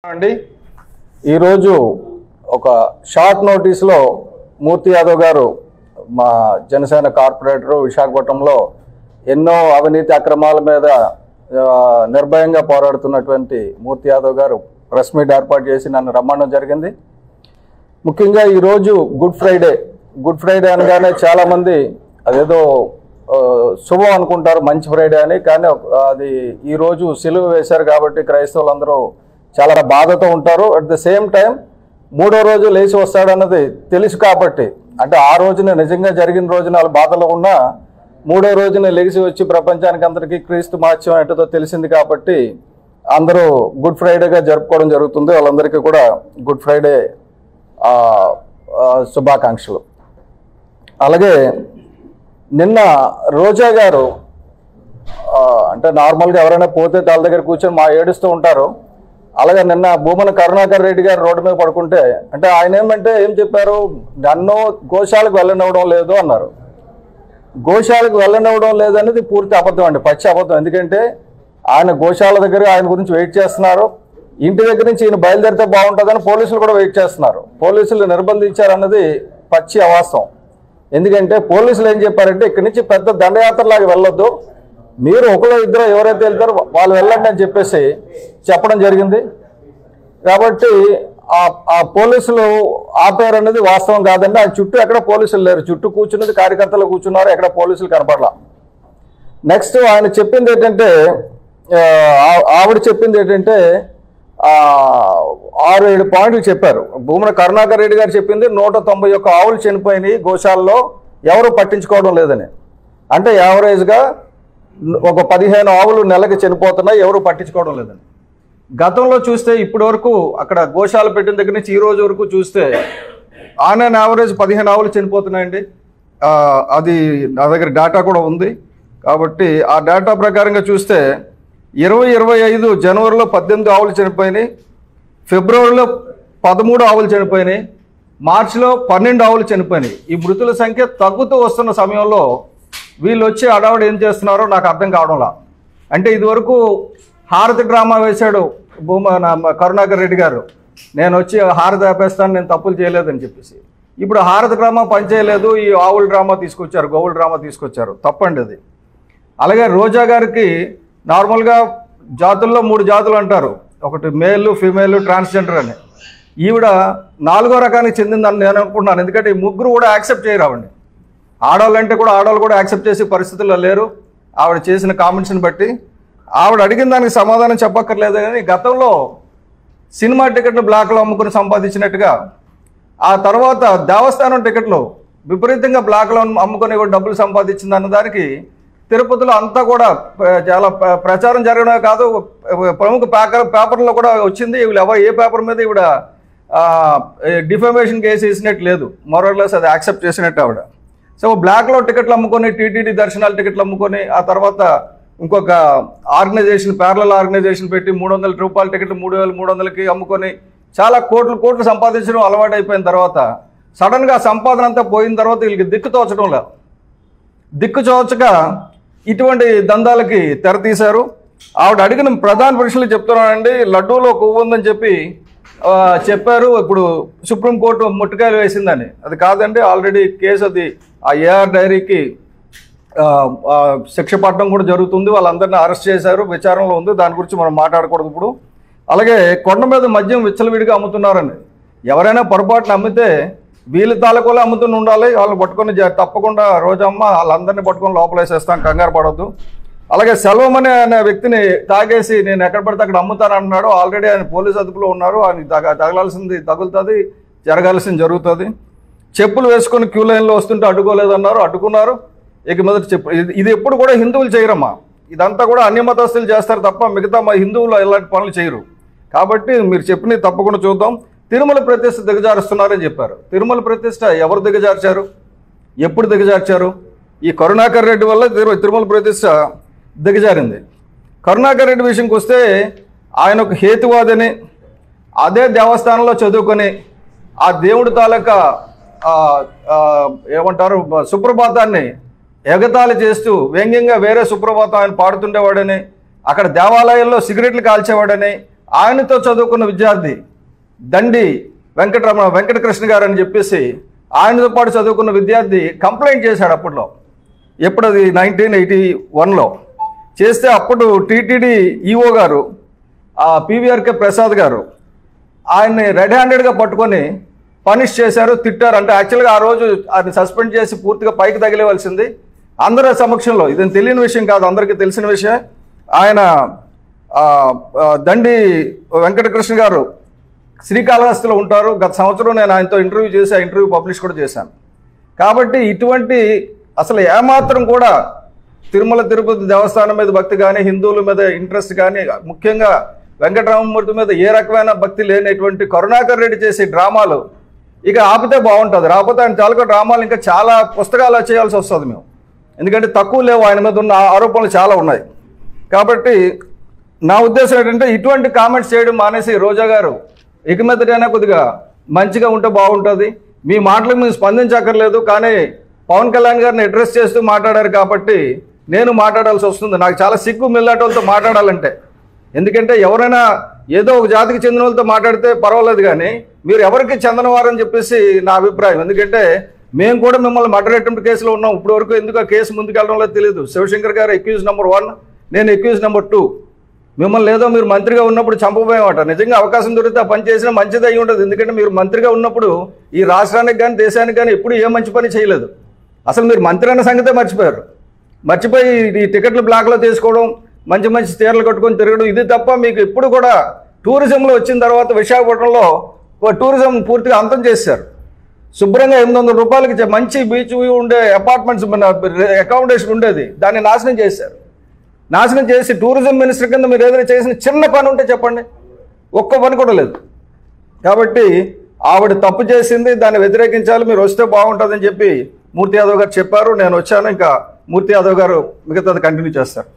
అండి ఈరోజు ఒక షార్ట్ నోటీస్లో మూర్తి యాదవ్ గారు మా జనసేన కార్పొరేటర్ విశాఖపట్నంలో ఎన్నో అవినీతి అక్రమాల మీద నిర్భయంగా పోరాడుతున్నటువంటి మూర్తి యాదవ్ గారు ప్రెస్ మీట్ ఏర్పాటు చేసి నన్ను రమ్మడం జరిగింది. ముఖ్యంగా ఈరోజు గుడ్ ఫ్రైడే అనగానే చాలామంది అదేదో శుభం అనుకుంటారు, మంచి ఫ్రైడే అని. కానీ అది ఈరోజు సిలువ వేశారు కాబట్టి క్రైస్తవులందరూ చాలా బాధతో ఉంటారు. అట్ ద సేమ్ టైం మూడో రోజు లేచి వస్తాడన్నది తెలుసు కాబట్టి, అంటే ఆ రోజున నిజంగా జరిగిన రోజున వాళ్ళు బాధలో ఉన్నా మూడో రోజున లేచి వచ్చి ప్రపంచానికి అందరికీ క్రీస్తు మహత్యం ఏంటో తెలిసింది కాబట్టి అందరూ గుడ్ ఫ్రైడేగా జరుపుకోవడం జరుగుతుంది. వాళ్ళందరికీ కూడా గుడ్ ఫ్రైడే శుభాకాంక్షలు. అలాగే నిన్న రోజా గారు అంటే నార్మల్గా ఎవరైనా పోతే వాళ్ళ దగ్గర కూర్చొని మా ఏడుస్తూ ఉంటారు. అలాగే నిన్న భూమన కరుణాకర్ రెడ్డి గారు రోడ్డు మీద పడుకుంటే అంటే ఆయన ఏం చెప్పారు, నన్ను గోశాలకు వెళ్ళనివ్వడం లేదు అన్నారు. గోశాలకు వెళ్ళనివ్వడం లేదనేది పూర్తి అబద్ధం అండి, పచ్చి అబద్ధం. ఎందుకంటే ఆయన గోశాల దగ్గర ఆయన గురించి వెయిట్ చేస్తున్నారు. ఇంటి దగ్గర నుంచి ఈయన బయలుదేరితే బాగుంటుందని పోలీసులు కూడా వెయిట్ చేస్తున్నారు. పోలీసులు నిర్బంధించారన్నది పచ్చి అవాస్తవం. ఎందుకంటే పోలీసులు ఏం చెప్పారంటే ఇక్కడి నుంచి పెద్ద దండయాత్రలాగా వెళ్ళొద్దు, మీరు ఒకరు ఇద్దరు ఎవరైతే వెళ్తారో వాళ్ళు వెళ్ళండి అని చెప్పేసి చెప్పడం జరిగింది. కాబట్టి ఆ పోలీసులు ఆపారనేది వాస్తవం కాదండి. ఆయన చుట్టూ ఎక్కడ పోలీసులు లేరు, చుట్టూ కూర్చున్నది కార్యకర్తలు కూర్చున్నారు, ఎక్కడ పోలీసులు కనపడలా. నెక్స్ట్ ఆయన చెప్పింది ఏంటంటే, ఆవిడ చెప్పింది ఏంటంటే 6-7 పాయింట్లు చెప్పారు. భూమన కరుణాకర్ రెడ్డి గారు చెప్పింది 191 ఆవులు చనిపోయినాయి గోశాలలో, ఎవరు పట్టించుకోవడం లేదని. అంటే యావరేజ్గా ఒక 15 ఆవులు నెలకి చనిపోతున్నాయి, ఎవరు పట్టించుకోవడం లేదని. గతంలో చూస్తే ఇప్పటి వరకు అక్కడ గోశాల పెట్టిన దగ్గర నుంచి ఈ రోజు వరకు చూస్తే ఆన్ అండ్ యావరేజ్ 15 ఆవులు చనిపోతున్నాయండి. అది నా దగ్గర డేటా కూడా ఉంది. కాబట్టి ఆ డేటా ప్రకారంగా చూస్తే 2025 జనవరిలో 18 ఆవులు చనిపోయినాయి, ఫిబ్రవరిలో 13 ఆవులు చనిపోయినాయి, మార్చిలో 12 ఆవులు చనిపోయినాయి. ఈ మృతుల సంఖ్య తగ్గుతూ వస్తున్న సమయంలో వీళ్ళు వచ్చి అడావుడు ఏం చేస్తున్నారో నాకు అర్థం కావడంలా. అంటే ఇదివరకు హారతి డ్రామా వేశాడు కరుణాకర్ రెడ్డి గారు, నేను వచ్చి హారతి ఆపేస్తాను, నేను తప్పులు చేయలేదని చెప్పేసి. ఇప్పుడు హారతి డ్రామా పనిచేయలేదు, ఈ ఆవుల డ్రామా తీసుకొచ్చారు, గోవుల డ్రామా తీసుకొచ్చారు, తప్పండి అది. అలాగే రోజా గారికి నార్మల్గా జాతుల్లో 3 జాతులు అంటారు, ఒకటి మేలు, ఫీమేల్, ట్రాన్స్జెండర్ అని. ఈవిడ 4వ రకానికి చెందిందని నేను అనుకుంటున్నాను. ఎందుకంటే ఈ ముగ్గురు కూడా యాక్సెప్ట్ చేయరావండి. ఆడవాళ్ళంటే కూడా ఆడవాళ్ళు కూడా యాక్సెప్ట్ చేసే పరిస్థితుల్లో లేరు. ఆవిడ చేసిన కామెంట్స్ని బట్టి ఆవిడ అడిగిన దానికి సమాధానం చెప్పక్కర్లేదు. కానీ గతంలో సినిమా టికెట్లు బ్లాక్లో అమ్ముకుని సంపాదించినట్టుగా, ఆ తర్వాత దేవస్థానం టికెట్లు విపరీతంగా బ్లాక్లో అమ్ముకొని కూడా డబ్బులు సంపాదించింది అన్నదానికి తిరుపతిలో అంతా కూడా చాలా ప్రచారం జరగడమే కాదు, ప్రముఖ పేపర్లో కూడా వచ్చింది. వీళ్ళు ఏ పేపర్ మీద ఈవిడ డిఫమేషన్ కేసు వేసినట్టు లేదు, మోరల్లెస్ అది యాక్సెప్ట్ చేసినట్టు ఆవిడ. సో బ్లాక్లో టికెట్లు అమ్ముకొని, టీటీడీ దర్శనాల టికెట్లు అమ్ముకొని, ఆ తర్వాత ఇంకొక ఆర్గనైజేషన్, ప్యారలల్ ఆర్గనైజేషన్ పెట్టి 300 రూపాయల టికెట్లు 3300కి అమ్ముకొని చాలా కోట్లు సంపాదించడం అలవాటు అయిపోయిన తర్వాత సడన్గా సంపాదన అంతా పోయిన తర్వాత వీళ్ళకి దిక్కు తోచక ఇటువంటి దందాలకి తెరతీశారు. ఆవిడ అడిగిన ప్రధాన ప్రశ్నలు చెప్తున్నానండి. లడ్డూలో కొవ్వు ఉందని చెప్పారు, ఇప్పుడు సుప్రీంకోర్టు ముట్టుకాయలు వేసిందని. అది కాదండి, ఆల్రెడీ కేసు అది ఆ ఏఆర్ డైరీకి శిక్ష పడడం కూడా జరుగుతుంది. వాళ్ళందరినీ అరెస్ట్ చేశారు, విచారణలో ఉంది, దాని గురించి మనం మాట్లాడకూడదు ఇప్పుడు. అలాగే కొండ మీద మద్యం విచ్చలవిడిగా అమ్ముతున్నారని, ఎవరైనా పొరపాటున అమ్మితే వీళ్ళ తాలూకులో అమ్ముతూనే ఉండాలి, వాళ్ళని పట్టుకొని తప్పకుండా రోజమ్మ వాళ్ళందరినీ పట్టుకొని లోపలేసేస్తాం, కంగారు పడవద్దు. అలాగే సెల్వం అనే వ్యక్తిని తాగేసి నేను ఎక్కడ పడితే అక్కడ అమ్ముతానన్నాడు. ఆల్రెడీ ఆయన పోలీసు అదుపులో ఉన్నారు, ఆయన తగలాల్సింది తగులుతుంది, జరగాల్సింది జరుగుతుంది. చెప్పులు వేసుకొని క్యూ లైన్లో వస్తుంటే అడ్డుకోలేదన్నారు, అడ్డుకున్నారు. ఇక మొదటి చెప్పు, ఇది ఎప్పుడు కూడా హిందువులు చేయరమ్మా, ఇదంతా కూడా అన్య మతస్థులు చేస్తారు తప్ప మిగతా మా హిందువులు ఇలాంటి పనులు చేయరు. కాబట్టి మీరు చెప్పినవి తప్పకుండా చూద్దాం. తిరుమల ప్రతిష్ఠ దిగజారుస్తున్నారని చెప్పారు. తిరుమల ప్రతిష్ఠ ఎవరు దిగజార్చారు, ఎప్పుడు దిగజార్చారు? ఈ కరుణాకర్ రెడ్డి వల్ల తిరుమల ప్రతిష్ఠ దిగజారింది. కరుణాకర్ రెడ్డి విషయంకి వస్తే ఆయన ఒక హేతువాదని, అదే దేవస్థానంలో చదువుకొని ఆ దేవుడి తాలూకా ఏమంటారు సుప్రభాతాన్ని ఎగతాళి చేస్తూ వ్యంగ్యంగా వేరే సుప్రభాతం ఆయన పాడుతుండేవాడని, అక్కడ దేవాలయాల్లో సిగరెట్లు కాల్చేవాడని, ఆయనతో చదువుకున్న విద్యార్థి దండి వెంకటకృష్ణ గారు అని చెప్పేసి ఆయనతో పాటు చదువుకున్న విద్యార్థి కంప్లైంట్ చేశాడు అప్పట్లో. ఎప్పుడు అది 1981లో చేస్తే అప్పుడు టీటీడీ ఈఓ గారు పివిఆర్కే ప్రసాద్ గారు ఆయన్ని రెడ్ హ్యాండెడ్గా పట్టుకొని పనిష్ చేశారు, తిట్టారు. అంటే యాక్చువల్గా ఆ రోజు ఆయన సస్పెండ్ చేసి పూర్తిగా పైకి తగిలేవలసింది. అందరి సమక్షంలో, ఇదేం తెలియని విషయం కాదు, అందరికీ తెలిసిన విషయం. ఆయన దండి వెంకటకృష్ణ గారు శ్రీకాళహస్తిలో ఉంటారు. గత సంవత్సరం నేను ఆయనతో ఇంటర్వ్యూ చేసి ఆ ఇంటర్వ్యూ పబ్లిష్ కూడా చేశాను. కాబట్టి ఇటువంటి అసలు ఏమాత్రం కూడా తిరుమల తిరుపతి దేవస్థానం మీద భక్తి కానీ, హిందువుల మీద ఇంట్రెస్ట్ కానీ, ముఖ్యంగా వెంకటరామమూర్తి మీద ఏ రకమైన భక్తి లేనటువంటి కరుణాకర్ రెడ్డి చేసే డ్రామాలు ఇక ఆపితే బాగుంటుంది. రాకపోతే ఆయన తాలూకా డ్రామాలు ఇంకా చాలా పుస్తకాలు చేయాల్సి వస్తుంది మేము, ఎందుకంటే తక్కువ లేవు, ఆయన మీద ఉన్న ఆరోపణలు చాలా ఉన్నాయి. కాబట్టి నా ఉద్దేశం ఏంటంటే ఇటువంటి కామెంట్స్ చేయడం మానేసి రోజా గారు ఇక మీదటైనా కొద్దిగా మంచిగా ఉంటే బాగుంటుంది. మీ మాటలకు మేము స్పందించక్కర్లేదు, కానీ పవన్ కళ్యాణ్ గారిని అడ్రస్ చేస్తూ మాట్లాడారు కాబట్టి నేను మాట్లాడాల్సి వస్తుంది. నాకు చాలా సిగ్గు మిల్లాటోళ్ళతో మాట్లాడాలంటే. ఎందుకంటే ఎవరైనా ఏదో ఒక జాతికి చెందిన వాళ్ళతో మాట్లాడితే పర్వాలేదు, కానీ మీరు ఎవరికి చెందనవారని చెప్పేసి నా అభిప్రాయం. ఎందుకంటే మేము కూడా మిమ్మల్ని మర్డర్ అటెంప్ట్ కేసులో ఉన్నాం. ఇప్పుడు వరకు ఎందుకు ఆ కేసు ముందుకెళ్ళడంలో తెలియదు. శివశంకర్ గారు అక్యూజ్ నెంబర్ 1, నేను అక్యూజ్ నెంబర్ 2. మిమ్మల్ని ఏదో మీరు మంత్రిగా ఉన్నప్పుడు చంపబోయేమాట. నిజంగా అవకాశం దొరికితే ఆ పని చేసినా మంచిది అయి ఉండదు. ఎందుకంటే మీరు మంత్రిగా ఉన్నప్పుడు ఈ రాష్ట్రానికి కానీ దేశానికి కానీ ఎప్పుడు ఏ మంచి పని చేయలేదు. అసలు మీరు మంత్రి అన్న సంగతే మర్చిపోయారు. మర్చిపోయి ఈ టికెట్లు బ్లాక్లో తీసుకోవడం, మంచి మంచి చీరలు కట్టుకొని తిరగడం, ఇది తప్ప మీకు ఎప్పుడు కూడా టూరిజంలో వచ్చిన తర్వాత విశాఖపట్నంలో టూరిజం పూర్తిగా అంతం చేశారు. శుభ్రంగా 800 రూపాయలకి మంచి బీచ్ వ్యూ ఉండే అపార్ట్మెంట్స్ అకామిడేషన్ ఉండేది, దాన్ని నాశనం చేశారు. నాశనం చేసి టూరిజం మినిస్టర్ కింద మీరు ఏదైనా చేసిన చిన్న పని ఉంటే చెప్పండి, ఒక్క పని కూడా లేదు. కాబట్టి ఆవిడ తప్పు చేసింది, దాన్ని వ్యతిరేకించాలి, మీరు వస్తే బాగుంటుందని చెప్పి మూర్తి యాదవ్ గారు చెప్పారు. నేను వచ్చాను. ఇంకా మూర్తి యాదవ్ గారు మిగతాది కంటిన్యూ చేస్తారు.